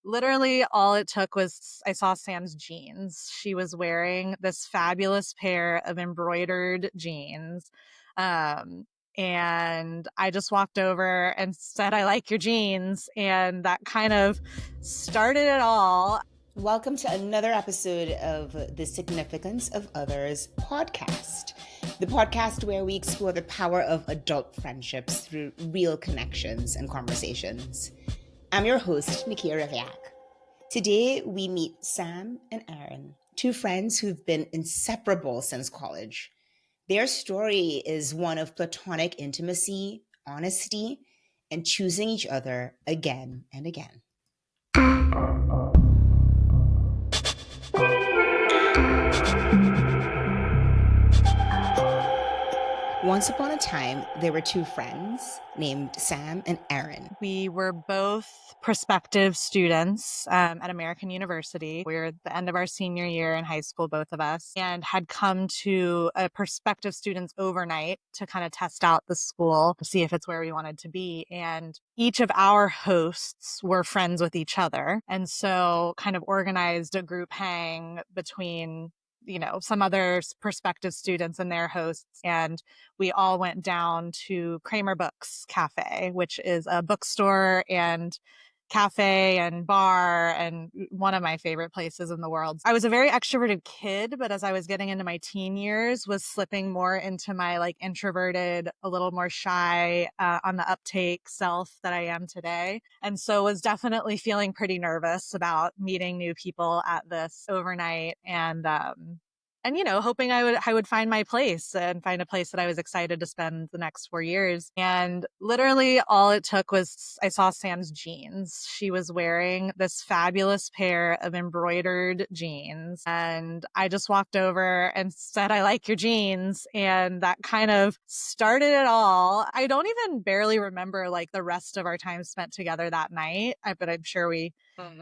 Literally, all it took was I saw Sam's jeans. She was wearing this fabulous pair of embroidered jeans. Um, and I just walked over and said, I like your jeans. And that kind of started it all. Welcome to another episode of the Significance of Others podcast, the podcast where we explore the power of adult friendships through real connections and conversations. I'm your host, Nikkia. Today, we meet Sam and Erin, two friends who've been inseparable since college. Their story is one of platonic intimacy, honesty, and choosing each other again and again. Once upon a time, there were two friends named Sam and Erin. We were both prospective students at American University. We were at the end of our senior year in high school, both of us, and had come to a prospective students overnight to kind of test out the school to see if it's where we wanted to be. And each of our hosts were friends with each other. And so kind of organized a group hang between some other prospective students and their hosts. And we all went down to Kramer Books Cafe, which is a bookstore and cafe and bar and one of my favorite places in the world. I was a very extroverted kid, but as I was getting into my teen years, was slipping more into my introverted, a little more shy, on the uptake self that I am today. And so was definitely feeling pretty nervous about meeting new people at this overnight and hoping I would find my place and find a place that I was excited to spend the next 4 years. And literally all it took was I saw Sam's jeans. She was wearing this fabulous pair of embroidered jeans. And I just walked over and said, I like your jeans. And that kind of started it all. I don't even barely remember the rest of our time spent together that night, but I'm sure we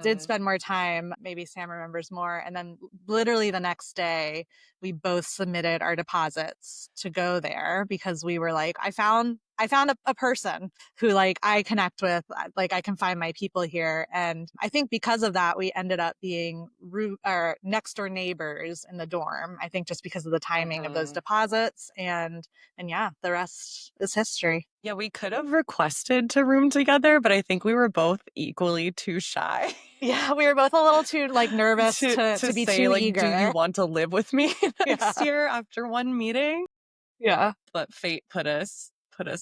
did spend more time. Maybe Sam remembers more. And then literally the next day, we both submitted our deposits to go there because we were like, I found a person who I connect with, I can find my people here. And I think because of that, we ended up being next door neighbors in the dorm. I think just because of the timing of those deposits and yeah, the rest is history. Yeah, we could have requested to room together, but I think we were both equally too shy. Yeah, we were both a little too nervous to be say, too eager. Do you want to live with me next year after one meeting? Yeah. But fate put us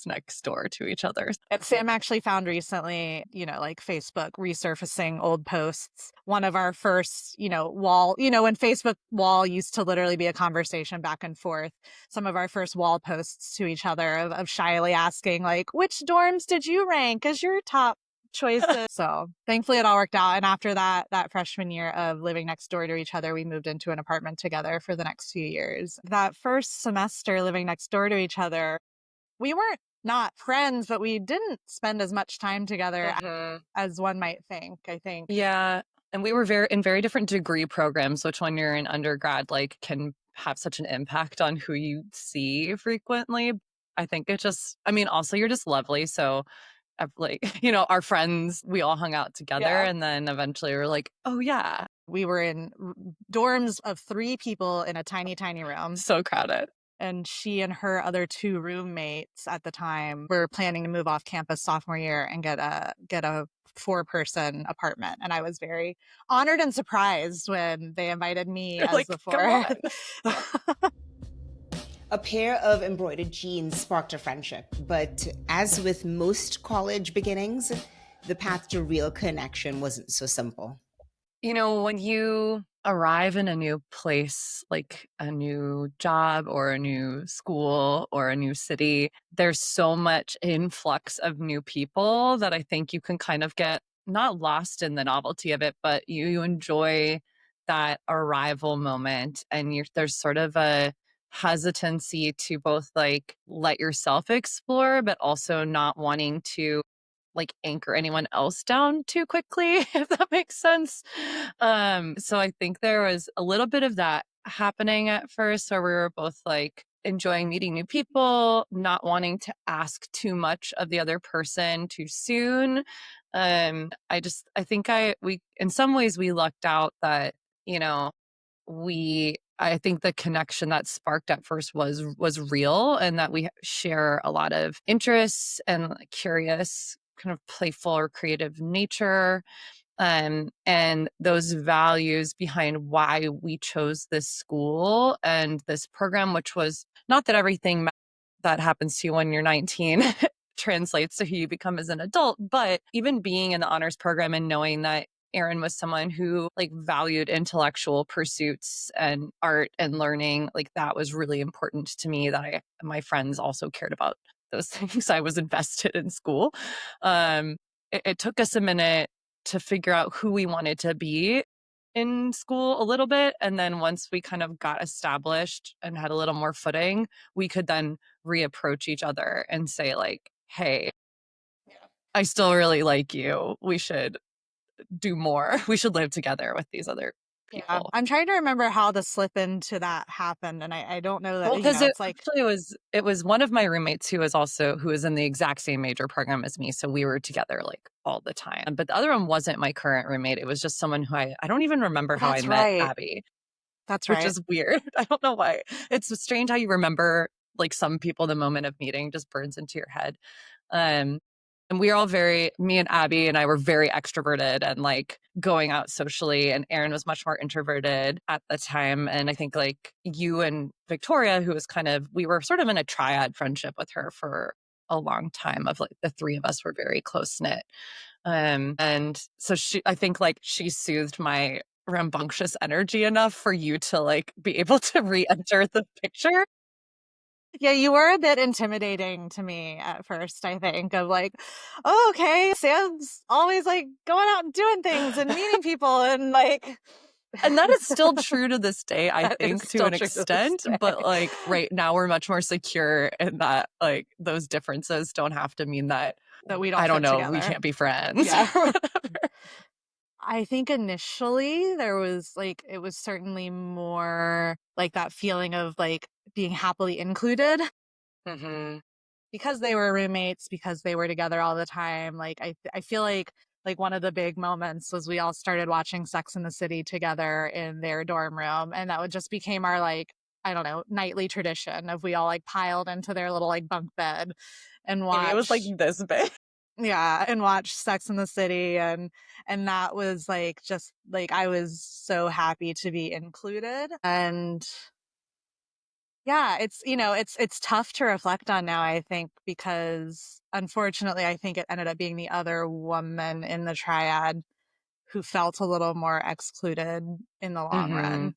next door to each other. And Sam actually found recently, Facebook resurfacing old posts. One of our first, wall, when Facebook wall used to literally be a conversation back and forth. Some of our first wall posts to each other of shyly asking, which dorms did you rank as your top choices? So thankfully it all worked out. And after that freshman year of living next door to each other, we moved into an apartment together for the next few years. That first semester living next door to each other, we weren't not friends, but we didn't spend as much time together as one might think, I think. Yeah. And we were in very different degree programs, which when you're in undergrad, can have such an impact on who you see frequently. I think also you're just lovely. So our friends, we all hung out together. Yeah. And then eventually we were like, oh yeah. We were in dorms of 3 people in a tiny, tiny room. So crowded. And she and her other 2 roommates at the time were planning to move off campus sophomore year and get a 4-person apartment. And I was very honored and surprised when they invited me as the 4th. A pair of embroidered jeans sparked a friendship, but as with most college beginnings, the path to real connection wasn't so simple. When you arrive in a new place, like a new job or a new school or a new city, there's so much influx of new people that I think you can kind of get not lost in the novelty of it, but you enjoy that arrival moment. And there's sort of a hesitancy to both let yourself explore, but also not wanting to anchor anyone else down too quickly, if that makes sense. So I think there was a little bit of that happening at first where we were both enjoying meeting new people, not wanting to ask too much of the other person too soon. I think we, in some ways we lucked out that, you know, I think the connection that sparked at first was real, and that we share a lot of interests and curious, kind of playful or creative nature, and those values behind why we chose this school and this program, which was not that everything that happens to you when you're 19 translates to who you become as an adult, but even being in the honors program and knowing that Erin was someone who valued intellectual pursuits and art and learning, that was really important to me, that my friends also cared about those things. I was invested in school. It took us a minute to figure out who we wanted to be in school a little bit. And then once we kind of got established and had a little more footing, we could then reapproach each other and say, hey, I still really like you. We should do more. We should live together with these other Yeah. people. I'm trying to remember how the slip into that happened. And I don't know that, Well, because it's like, it was one of my roommates who was in the exact same major program as me. So we were together all the time. But the other one wasn't my current roommate. It was just someone who I don't even remember how I that's met right. Abby, That's which right. is weird. I don't know why. It's strange how you remember some people, the moment of meeting just burns into your head. Um, and we are all me and Abby and I were very extroverted and going out socially. And Erin was much more introverted at the time. And I think you and Victoria, who was we were sort of in a triad friendship with her for a long time, of the three of us were very close knit. And so I think she soothed my rambunctious energy enough for you to be able to re-enter the picture. Yeah, you were a bit intimidating to me at first, I think, of oh, okay, Sam's always going out and doing things and meeting people and And that is still true to this day, I that is think, to still an true to this extent. day. But right now we're much more secure in that those differences don't have to mean that, That we don't I don't fit know, we together. can't be friends. Yeah. I think initially there was it was certainly more that feeling of being happily included hmm because they were roommates, because they were together all the time. I feel like one of the big moments was we all started watching Sex and the City together in their dorm room, and that would just became our I don't know, nightly tradition of we all piled into their little bunk bed and Maybe it was watch this big. yeah, and watch Sex and the City, and that was just I was so happy to be included. And yeah, it's tough to reflect on now, I think, because unfortunately I think it ended up being the other woman in the triad who felt a little more excluded in the long hmm run.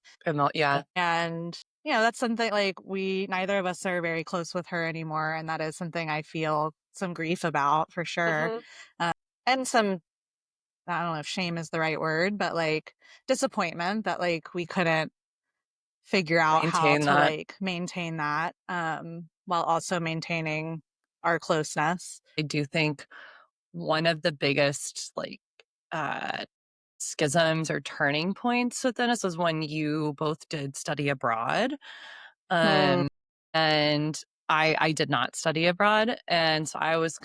Yeah. And that's something we neither of us are very close with her anymore, and that is something I feel some grief about for sure. hmm And some, I don't know if shame is the right word, but disappointment that we couldn't figure out how Maintain to that. maintain that while also maintaining our closeness. I do think one of the biggest uh schisms or turning points within us was when you both did study abroad. Hmm. And I did not study abroad. And so I was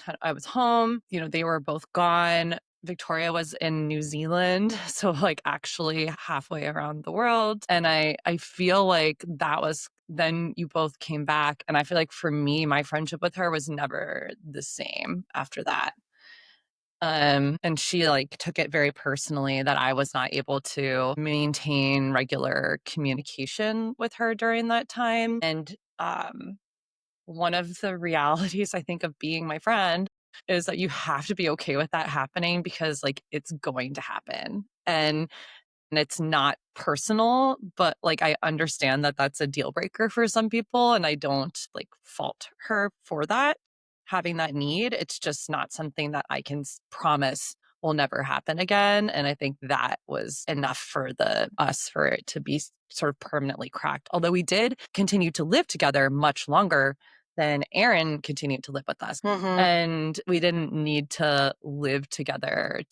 home, they were both gone. Victoria was in New Zealand, so actually halfway around the world. And I feel like that was then you both came back. And I feel like for me, my friendship with her was never the same after that. And she took it very personally that I was not able to maintain regular communication with her during that time. And one of the realities, I think, of being my friend is that you have to be okay with that happening, because it's going to happen. And it's not personal, but I understand that that's a deal breaker for some people, and I don't fault her for that, having that need. It's just not something that I can promise will never happen again. And I think that was enough for for it to be sort of permanently cracked. Although we did continue to live together much longer than Erin continued to live with us. Mm-hmm. And we didn't need to live together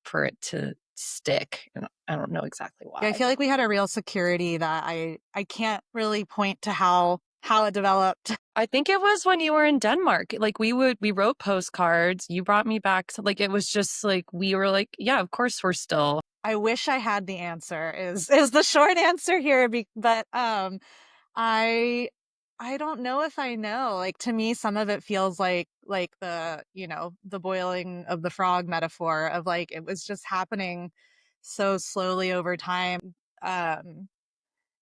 for it to stick. And I don't know exactly Yeah, I why. feel like we had a real security that I can't really point to how how it developed. I think it was when you were in Denmark. Like we wrote postcards. You brought me back. So like it was just like we were like, yeah, of course we're still. I wish I had the answer is the short answer here. But I I don't know if I know. Like to me, some of it feels like the, the boiling of the frog metaphor of like it was just happening so slowly over time. Um,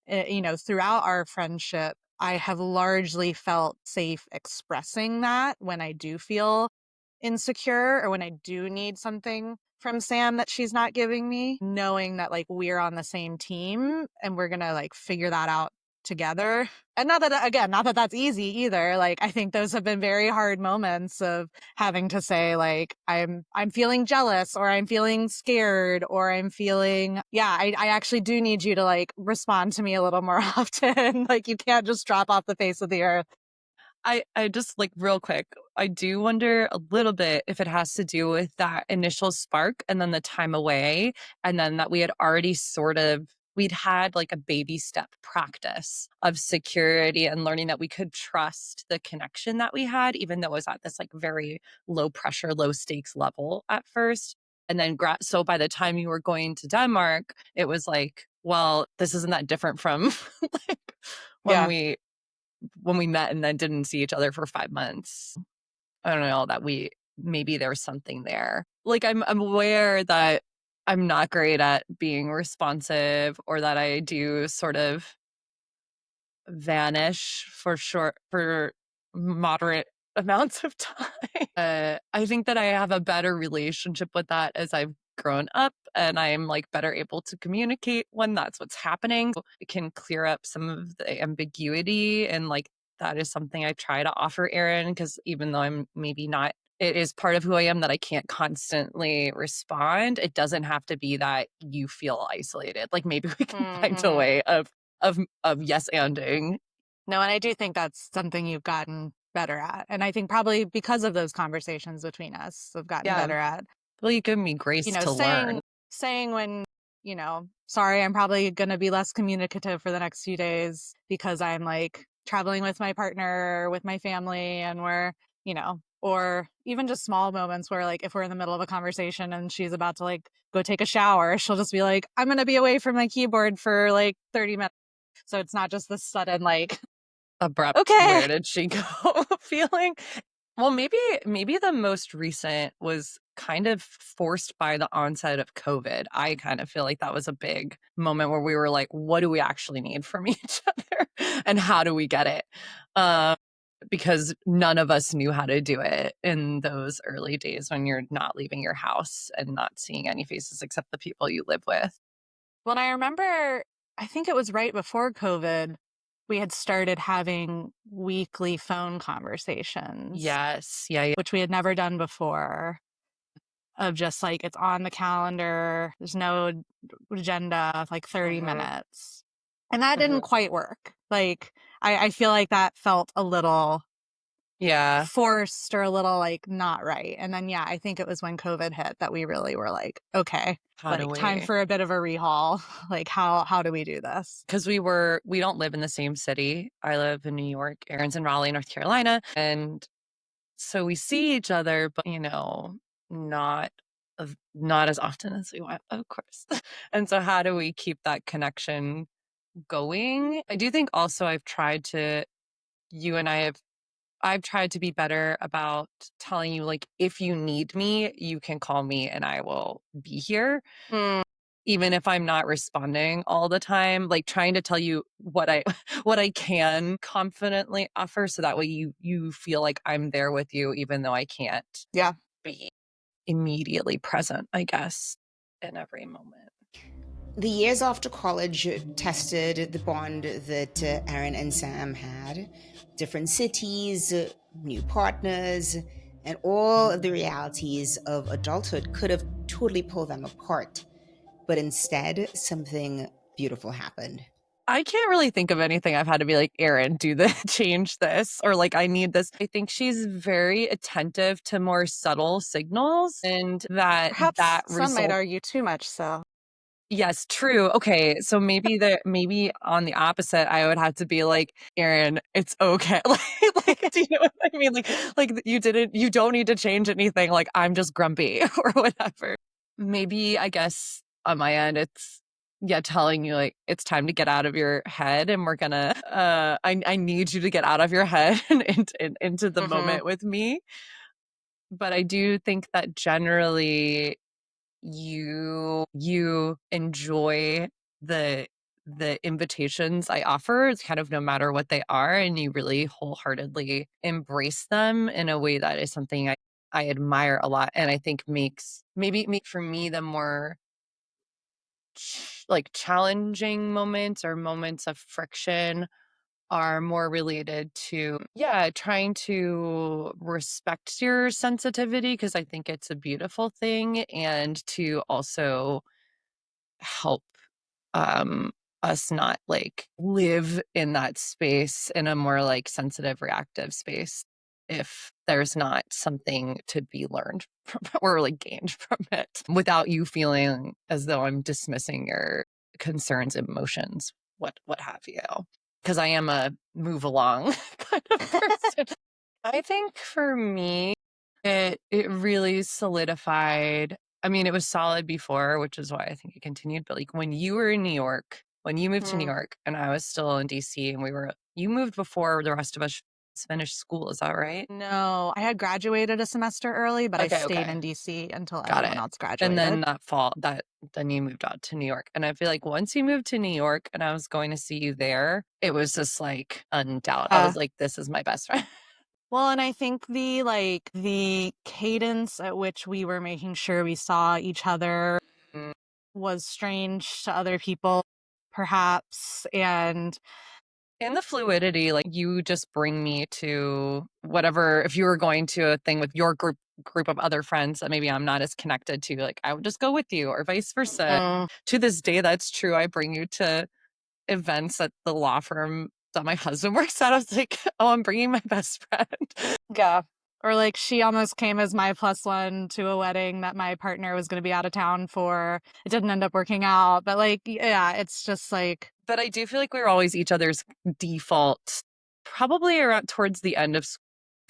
throughout our friendship, I have largely felt safe expressing that when I do feel insecure or when I do need something from Sam that she's not giving me, knowing that like we're on the same team and we're going to like figure that out together. And not that that's easy either. Like I think those have been very hard moments of having to say like I'm feeling jealous or I'm feeling scared or I'm feeling I actually do need you to like respond to me a little more often. Like you can't just drop off the face of the earth. I just like real quick, I do wonder a little bit if it has to do with that initial spark and then the time away. And then that we had already we'd had like a baby step practice of security and learning that we could trust the connection that we had, even though it was at this like very low pressure, low stakes level at first. And then, so by the time you were going to Denmark, it was like, well, this isn't that different from like when Yeah. we met and then didn't see each other for 5 months. I don't know that maybe there was something there. Like I'm aware that I'm not great at being responsive or that I do sort of vanish for moderate amounts of time. I think that I have a better relationship with that as I've grown up and I'm like better able to communicate when that's what's happening. So it can clear up some of the ambiguity and like that is something I try to offer Erin because even though I'm maybe not it is part of who I am that I can't constantly respond. It doesn't have to be that you feel isolated. Like maybe we can find a Mm-hmm. way of yes anding. No, and I do think that's something you've gotten better at. And I think probably because of those conversations between us, have gotten Yeah. better at, Well, you give me grace to learn. saying when, sorry, I'm probably going to be less communicative for the next few days because I'm like traveling with my partner, with my family, and or even just small moments where like if we're in the middle of a conversation and she's about to like go take a shower, she'll just be like, I'm going to be away from my keyboard for like 30 minutes. So it's not just this sudden like, Abrupt, okay. where did she go feeling. Well, maybe the most recent was kind of forced by the onset of COVID. I kind of feel like that was a big moment where we were like, what do we actually need from each other and how do we get it? Because none of us knew how to do it in those early days when you're not leaving your house and not seeing any faces except the people you live with. Well, I remember, I think it was right before COVID, we had started having weekly phone conversations, Yes. Yeah. Yeah. which we had never done before, of just like it's on the calendar, there's no agenda, like 30 Mhm. minutes. And that didn't Mhm. quite work. Like, I feel like that felt a little Yeah. forced or a little like not right. And then, I think it was when COVID hit that we really were like, okay, How do like time we? for a bit of a rehaul. Like, how do we do this? Because we don't live in the same city. I live in New York, Erin's in Raleigh, North Carolina. And so we see each other, but not not as often as we want, of course. And so how do we keep that connection going? I do think also you and I have I've tried to be better about telling you like if you need me, you can call me and I will be here Mm, even if I'm not responding all the time, like trying to tell you what I what I can confidently offer so that way you feel like I'm there with you even though I can't yeah. be immediately present, I guess, in every moment. The years after college tested the bond that Erin and Sam had. Different cities, new partners, and all of the realities of adulthood could have totally pulled them apart. But instead, something beautiful happened. I can't really think of anything I've had to be like, Erin, do the change this or like I need this. I think she's very attentive to more subtle signals and that Perhaps some might result. argue too much so. Yes, true. Okay, so maybe on the opposite, I would have to be like, Erin, it's okay. Like, do you know what I mean? Like you don't need to change anything. Like, I'm just grumpy or whatever. Maybe I guess on my end, it's yeah, telling you like it's time to get out of your head, and we're gonna. I need you to get out of your head and into the moment with me. But I do think that generally you enjoy the invitations I offer. It's kind of no matter what they are, and you really wholeheartedly embrace them in a way that is something I admire a lot, and I think makes maybe make for me the more like challenging moments or moments of friction are more related to yeah trying to respect your sensitivity because I think it's a beautiful thing, and to also help um us not like live in that space in a more like sensitive reactive space if there's not something to be learned from, or like gained from it without you feeling as though I'm dismissing your concerns, emotions, what have you, because I am a move along kind of person. I think for me, it really solidified. I mean, it was solid before, which is why I think it continued. But like when you were in New York, when you moved to New York, and I was still in DC, and you moved before the rest of us finished school. Is that right? No, I had graduated a semester early, but I Okay, stayed okay, in DC until got everyone it. else And then graduated. that fall, then you moved out to New York, and I feel like once you moved to New York, and I was going to see you there, it was just like undoubt. I was like, this is my best friend. Well, and I think the cadence at which we were making sure we saw each other was strange to other people, perhaps. And And the fluidity, like you just bring me to whatever, if you were going to a thing with your group of other friends that maybe I'm not as connected to, like I would just go with you or vice versa. To this day, that's true. I bring you to events at the law firm that my husband works at. I was like, oh, I'm bringing my best friend. yeah. Or like she almost came as my plus one to a wedding that my partner was going to be out of town for. It didn't end up working out, but like, yeah, it's just like. But I do feel like we were always each other's default, probably around towards the end of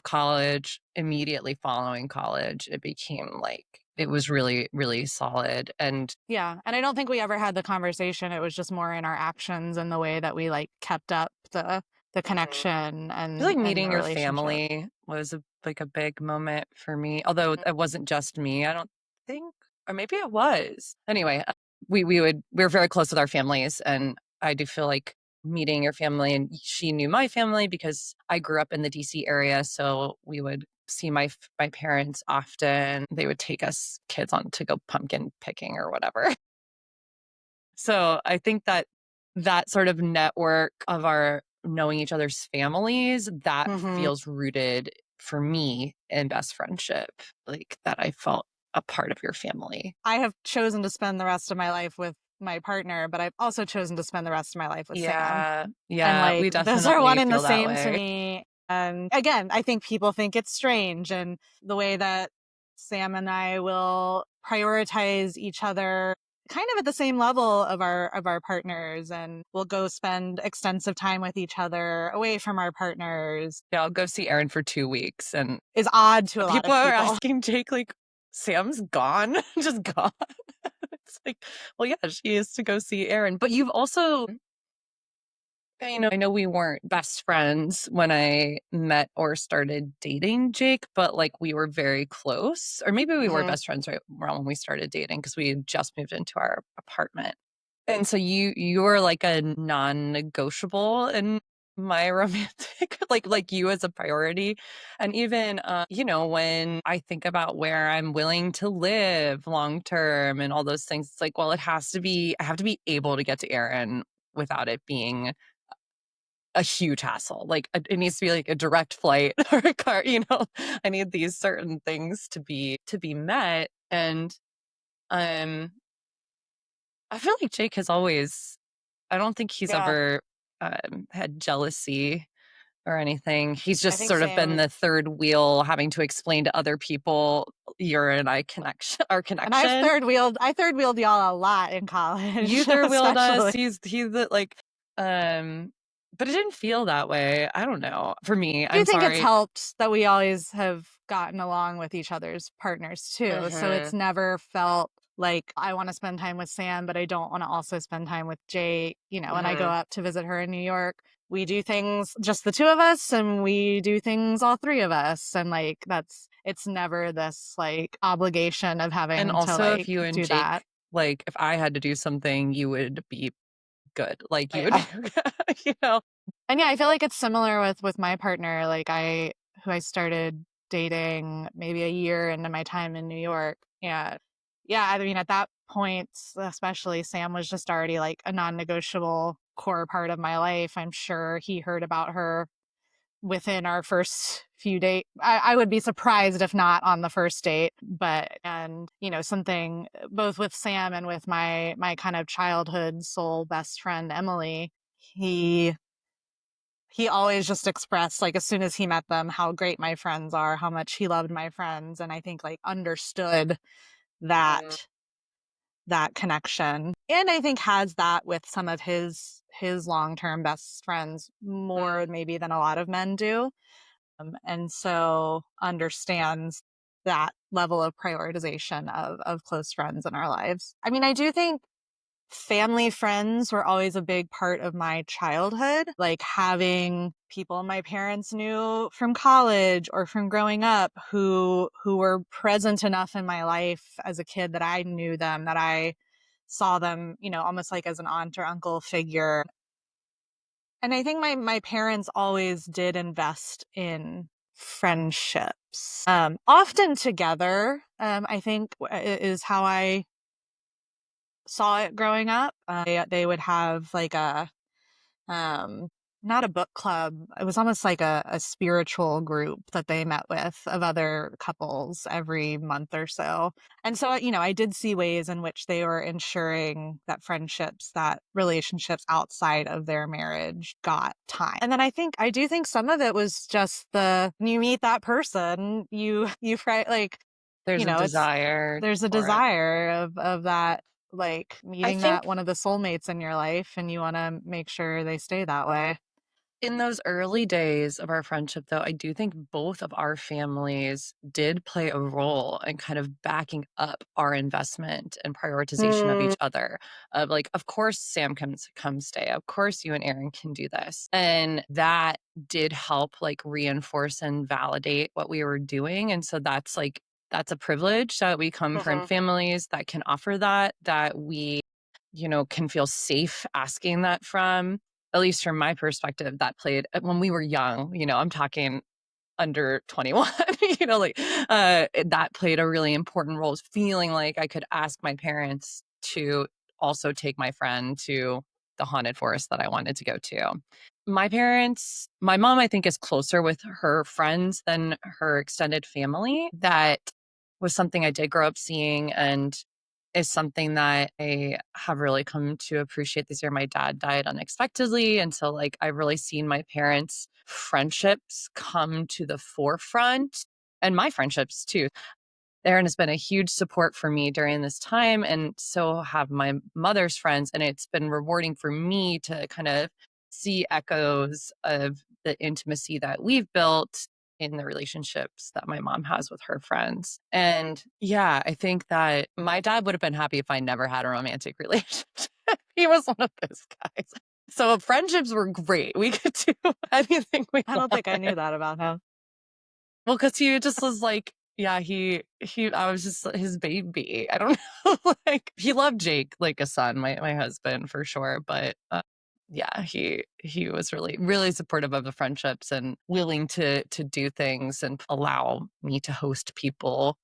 college, immediately following college. It became like, it was really, really solid. And Yeah, and I don't think we ever had the conversation. It was just more in our actions and the way that we like kept up the connection I feel like and meeting the your relationship. family was like a big moment for me, although it wasn't just me. I don't think, or maybe it was. Anyway, we were very close with our families, and I do feel like meeting your family, and she knew my family because I grew up in the DC area, so we would see my parents often. They would take us kids on to go pumpkin picking or whatever. So I think that that sort of network of our knowing each other's families, that feels rooted for me in best friendship, like that I felt a part of your family. I have chosen to spend the rest of my life with my partner, but I've also chosen to spend the rest of my life with Sam. Yeah, And yeah, like we those are one definitely and the feel that same to way. me. And again, I think people think it's strange and the way that Sam and I will prioritize each other kind of at the same level of our partners, and we'll go spend extensive time with each other away from our partners Yeah, I'll go see Erin for 2 weeks, and is odd to a lot people of are people. asking Jake, like, Sam's gone, just gone. It's like, well, yeah, she is to go see Erin, but you've also I know we weren't best friends when I met or started dating Jake, but like we were very close. Or maybe we were best friends right around when we started dating because we had just moved into our apartment. And so you were like a non-negotiable in my romantic, like you as a priority. And even when I think about where I'm willing to live long term and all those things, it's like, well, I have to be able to get to Erin without it being a huge hassle. Like it needs to be like a direct flight or a car, I need these certain things to be met. And um I feel like Jake has always, I don't think he's Yeah. ever had jealousy or anything. He's I just think sort of been Sam the third wheel, having to explain to other people your and I connection, our and I connection. third wheeled y'all a lot in college, You third wheeled us. especially. He's the like, but it didn't feel that way. I don't know. For me, I do I'm think it's sorry. helped that we always have gotten along with each other's partners too. So it's never felt like I want to spend time with Sam, but I don't want to also spend time with Jake. When I go up to visit her in New York, we do things just the two of us and we do things all three of us. And like, it's never this like obligation of And having to also, if like you and do that. Jake, like, if I had to do something, you would be good. Like, you would, Yeah. you know. And yeah, I feel like it's similar with my partner, like who I started dating maybe a year into my time in New York. Yeah. Yeah, I mean at that point, especially Sam was just already like a non-negotiable core part of my life. I'm sure he heard about her within our first few dates. I would be surprised if not on the first date, but and something both with Sam and with my kind of childhood soul best friend Emily, he always just expressed like as soon as he met them how great my friends are, how much he loved my friends, and I think like understood that that connection, and I think has that with some of his long-term best friends more maybe than a lot of men do, and so understands that level of prioritization of close friends in our lives. I mean, I do think family friends were always a big part of my childhood, like having people my parents knew from college or from growing up who were present enough in my life as a kid that I knew them, that I saw them, almost like as an aunt or uncle figure. And I think my parents always did invest in friendships, often together. I think is how I saw it growing up. They would have like um, not a book club. It was almost like a spiritual group that they met with of other couples every month or so. And so, I did see ways in which they were ensuring that friendships, that relationships outside of their marriage got time. And then I do think some of it was just you meet that person, like, There's a it's, desire there's a for it. desire of that, like I meeting that think one of the soulmates in your life, and you want to make sure they stay that way. in those early days of our friendship, though, I do think both of our families did play a role in kind of backing up our investment and prioritization of each other. Of like, of course, Sam can come stay. Of course, you and Erin can do this. And that did help like reinforce and validate what we were doing. And so that's a privilege that we come from families that can offer that we, can feel safe asking that from. At least from my perspective, that played when we were young, I'm talking under 21, that played a really important role, feeling like I could ask my parents to also take my friend to the haunted forest that I wanted to go to. My mom, I think, is closer with her friends than her extended family. That was something I did grow up seeing and is something that I have really come to appreciate this year. My dad died unexpectedly. And so, like, I've really seen my parents' friendships come to the forefront and my friendships too. Erin has been a huge support for me during this time, and so have my mother's friends. And it's been rewarding for me to kind of see echoes of the intimacy that we've built in the relationships that my mom has with her friends. And yeah, I think that my dad would have been happy if I never had a romantic relationship. He was one of those guys. So friendships were great. We could do anything we I don't think I knew wanted. that about him. Well, because he just was like, yeah, I was just his baby. I don't know. Like, he loved Jake like a son, my husband for sure. But yeah, he was really, really supportive of the friendships and willing to do things and allow me to host people.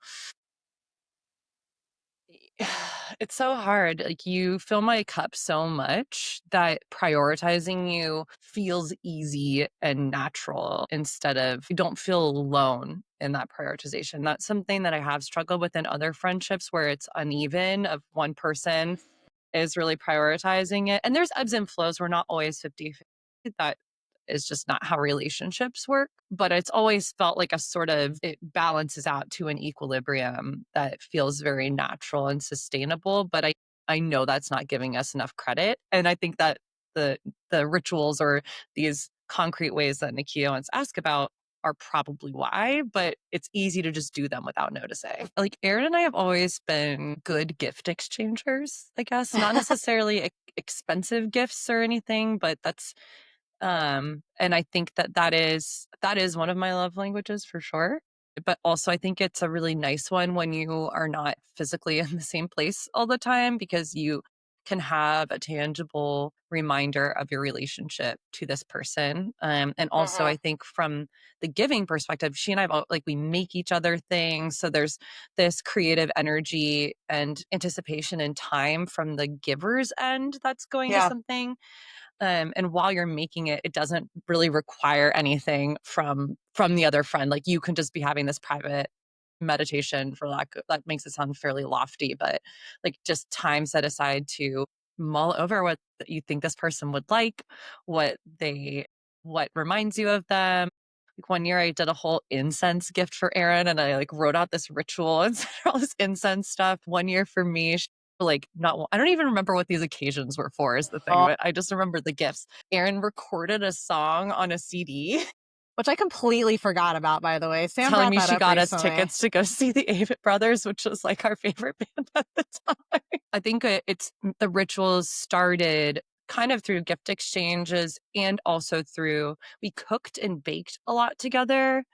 It's so hard. Like, you fill my cup so much that prioritizing you feels easy and natural instead of you don't feel alone in that prioritization. That's something that I have struggled with in other friendships where it's uneven of one person is really prioritizing it. And there's ebbs and flows. We're not always 50-50. That is just not how relationships work. But it's always felt like it balances out to an equilibrium that feels very natural and sustainable. But I know that's not giving us enough credit. And I think that the rituals or these concrete ways that Nikkia wants to ask about are probably why, but it's easy to just do them without noticing. Like Erin and I have always been good gift exchangers, I guess, not necessarily expensive gifts or anything, but that's and I think that is one of my love languages for sure. But also I think it's a really nice one when you are not physically in the same place all the time, because you can have a tangible reminder of your relationship to this person. And also I think from the giving perspective, she and I like we make each other things. So there's this creative energy and anticipation and time from the giver's end that's going to Yeah. something. And while you're making it, it doesn't really require anything from the other friend. Like you can just be having this private meditation, for lack of, that makes it sound fairly lofty, but like just time set aside to mull over what you think this person would like, what reminds you of them. Like one year I did a whole incense gift for Erin, and I like wrote out this ritual and all this incense stuff. One year for me, like not I don't even remember what these occasions were for is the thing, Oh, but I just remember the gifts. Erin recorded a song on a CD which I completely forgot about, by the way. Sam telling brought me that she up got us recently. tickets to go see the Avett Brothers, which was like our favorite band at the time. I think it's the rituals started kind of through gift exchanges, and also through we cooked and baked a lot together.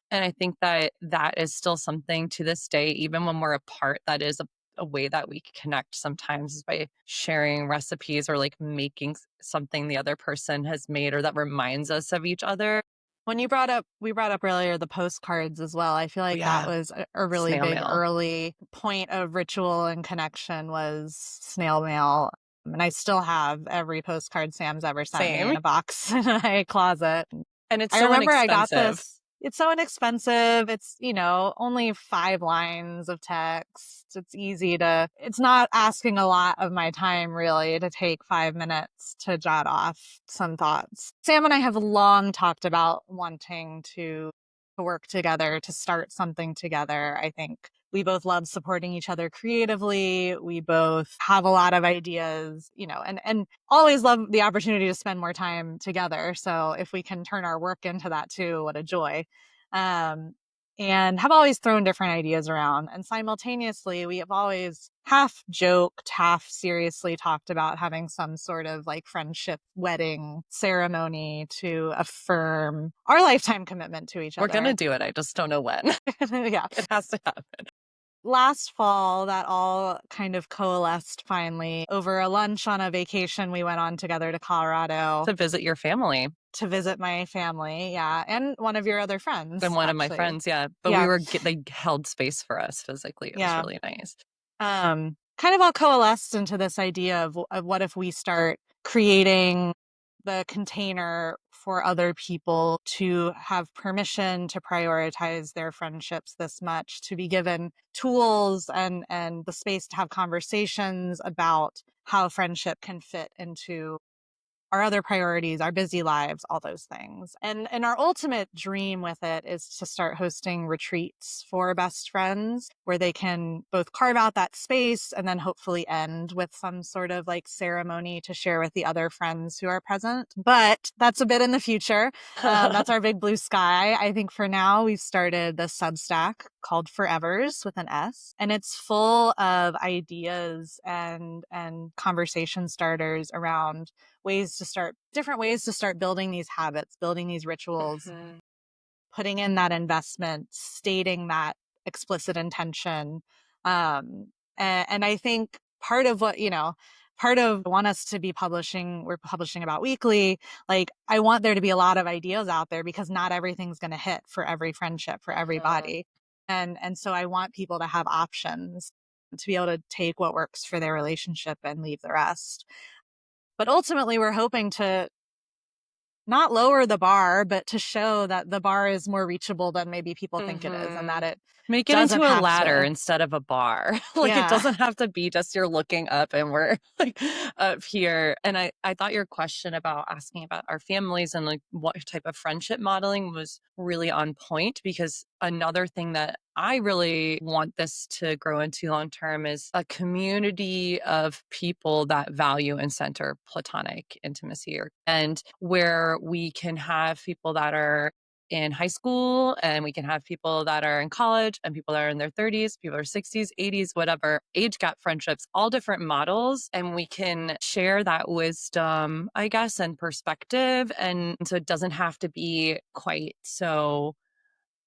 And I think that is still something to this day, even when we're apart, that is a way that we connect sometimes, is by sharing recipes or like making something the other person has made or that reminds us of each other. When we brought up earlier the postcards as well. I feel like that Yeah. was a really Snail big mail. early point of ritual and connection was snail mail. And I still have every postcard Sam's ever sent me Same. in a box in my closet. And it's I so remember I got inexpensive. this. It's so inexpensive. It's, only 5 lines of text. It's not asking a lot of my time really to take 5 minutes to jot off some thoughts. Sam and I have long talked about wanting to work together, to start something together. I think we both love supporting each other creatively. We both have a lot of ideas, and always love the opportunity to spend more time together. So if we can turn our work into that too, what a joy. And have always thrown different ideas around. And simultaneously, we have always half joked, half seriously talked about having some sort of like friendship wedding ceremony to affirm our lifetime commitment to each We're going to other. do it. I just don't know when. Yeah. It has to happen. Last fall, that all kind of coalesced finally. Over a lunch on a vacation we went on together to Colorado To visit your family. to visit my family. Yeah. And one of your other And friends, one of my actually. friends, yeah. But Yeah. they held space for us physically. It was Yeah. really nice. Kind of all coalesced into this idea of what if we start creating the container for other people to have permission to prioritize their friendships this much, to be given tools and the space to have conversations about how friendship can fit into our other priorities, our busy lives, all those things. And our ultimate dream with it is to start hosting retreats for best friends where they can both carve out that space and then hopefully end with some sort of like ceremony to share with the other friends who are present. But that's a bit in the future. That's our big blue sky. I think for now we've started the Substack called Forevers with an S, and it's full of ideas and conversation starters around different ways to start building these habits, building these rituals, putting in that investment, stating that explicit intention. And I think part of I want us to be we're publishing about weekly. Like, I want there to be a lot of ideas out there because not everything's going to hit for every friendship, for everybody. And so I want people to have options to be able to take what works for their relationship and leave the rest. But ultimately, we're hoping to not lower the bar, but to show that the bar is more reachable than maybe people think it is, and that Make it doesn't into a have ladder to. instead of a bar. Like, it Yeah. doesn't have to be just you're looking up and we're like up here. And I thought your question about asking about our families and like what type of friendship modeling was really on point, because another thing that I really want this to grow into long term is a community of people that value and center platonic intimacy, and where we can have people that are in high school, and we can have people that are in college, and people that are in their 30s, people are 60s, 80s, whatever age gap friendships, all different models. And we can share that wisdom, I guess, and perspective. And so it doesn't have to be quite so,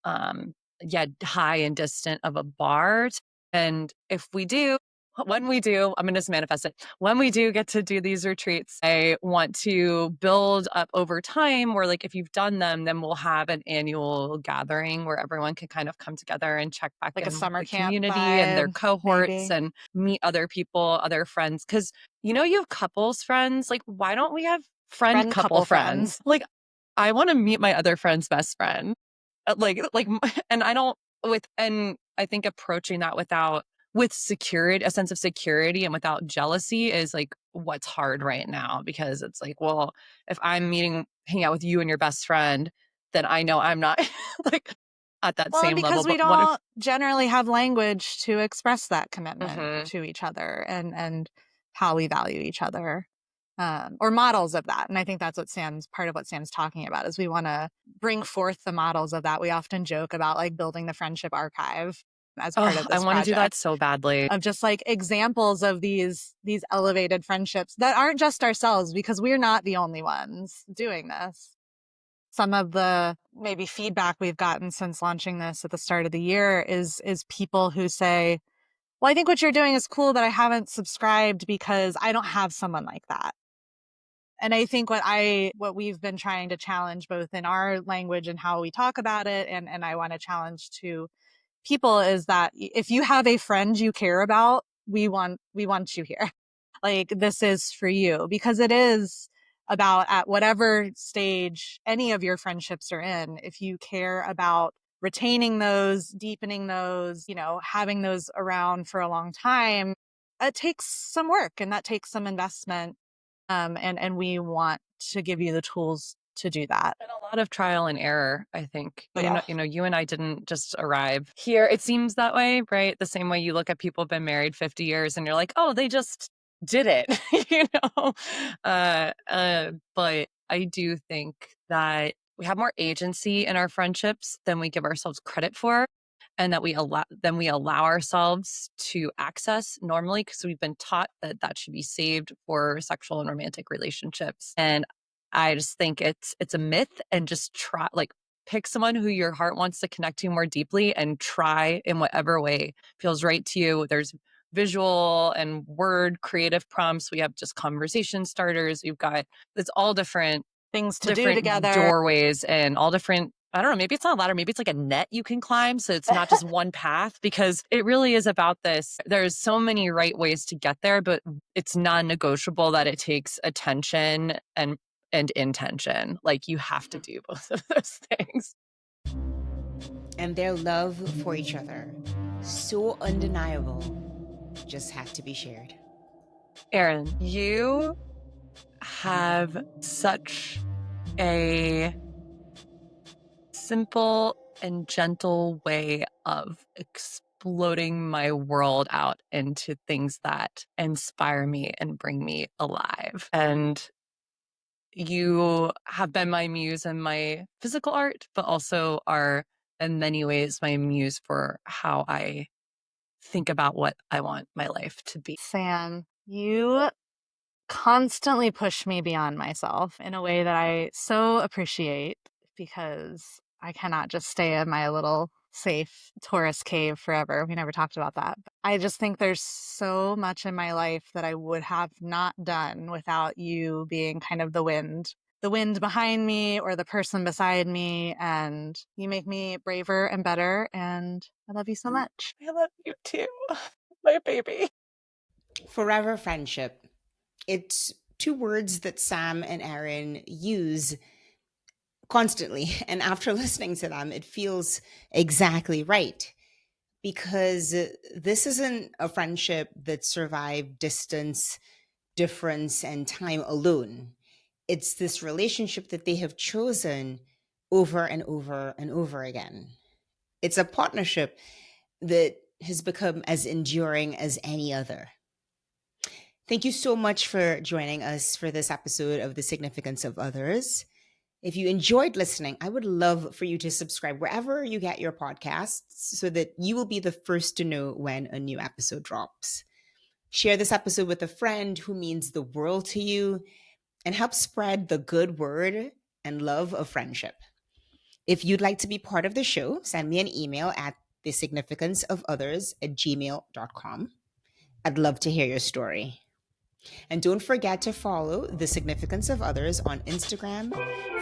yeah, high and distant of a bar. And if we do, when we do, I'm going to just manifest it. When we do get to do these retreats, I want to build up over time where, like, if you've done them, then we'll have an annual gathering where everyone can kind of come together and check back Like a in with summer the camp community and their vibe, cohorts maybe. and meet other people, other friends. Because, you have couples friends. Like, why don't we have friend Friend couple couple friends. friends? Like, I want to meet my other friend's best friend. Like, and I don't and I think approaching that with security, a sense of security, and without jealousy is like what's hard right now, because it's like, well, if I'm hanging out with you and your best friend, then I know I'm not like at that Well, and same level. because we But what if, don't generally have language to express that commitment Mhm. to each other and how we value each other, or models of that. And I think that's part of what Sam's talking about is we want to bring forth the models of that. We often joke about like building the friendship archive as part Oh, of I this want to do that project so badly. of just like examples of these elevated friendships that aren't just ourselves, because we're not the only ones doing this. Some of the maybe feedback we've gotten since launching this at the start of the year is people who say, well, I think what you're doing is cool, but I haven't subscribed because I don't have someone like that. And I think what we've been trying to challenge both in our language and how we talk about it, and I want to challenge to people, is that if you have a friend you care about, we want you here. Like, this is for you, because it is about, at whatever stage any of your friendships are in, if you care about retaining those, deepening those, having those around for a long time, it takes some work and that takes some investment. And we want to give you the tools to do that. And a lot of trial and error, I think. Oh, yeah. You and I didn't just arrive here. It seems that way, right? The same way you look at people who've been married 50 years and you're like, oh, they just did it, you know? But I do think that we have more agency in our friendships than we give ourselves credit for, and that we allow ourselves to access normally, because we've been taught that that should be saved for sexual and romantic relationships. And I just think it's a myth, and just pick someone who your heart wants to connect to more deeply and try in whatever way feels right to you. There's visual and word creative prompts. We have just conversation starters. It's all Things to do different together. doorways and all different, I don't know, maybe it's not a ladder, maybe it's like a net you can climb. So it's not just one path, because it really is about this. There's so many right ways to get there, but it's non-negotiable that it takes attention and intention. Like, you have to do both of those things. And their love for each other, so undeniable, just had to be shared. Erin, you have such a simple and gentle way of exploding my world out into things that inspire me and bring me alive. And you have been my muse in my physical art, but also are in many ways my muse for how I think about what I want my life to be. Sam, you constantly push me beyond myself in a way that I so appreciate, because I cannot just stay in my little safe tourist cave forever. We never talked about that. But I just think there's so much in my life that I would have not done without you being kind of the wind behind me or the person beside me. And you make me braver and better. And I love you so much. I love you too, my baby. Forever friendship. It's two words that Sam and Erin use constantly. And after listening to them, it feels exactly right. because this isn't a friendship that survived distance, difference, and time alone. It's this relationship that they have chosen over and over and over again. It's a partnership that has become as enduring as any other. Thank you so much for joining us for this episode of The Significance of Others. If you enjoyed listening, I would love for you to subscribe wherever you get your podcasts so that you will be the first to know when a new episode drops. Share this episode with a friend who means the world to you and help spread the good word and love of friendship. If you'd like to be part of the show, send me an email at thesignificanceofothers@gmail.com. I'd love to hear your story. And don't forget to follow The Significance of Others on Instagram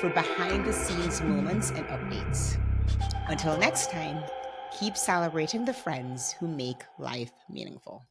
for behind the scenes moments and updates. Until next time, keep celebrating the friends who make life meaningful.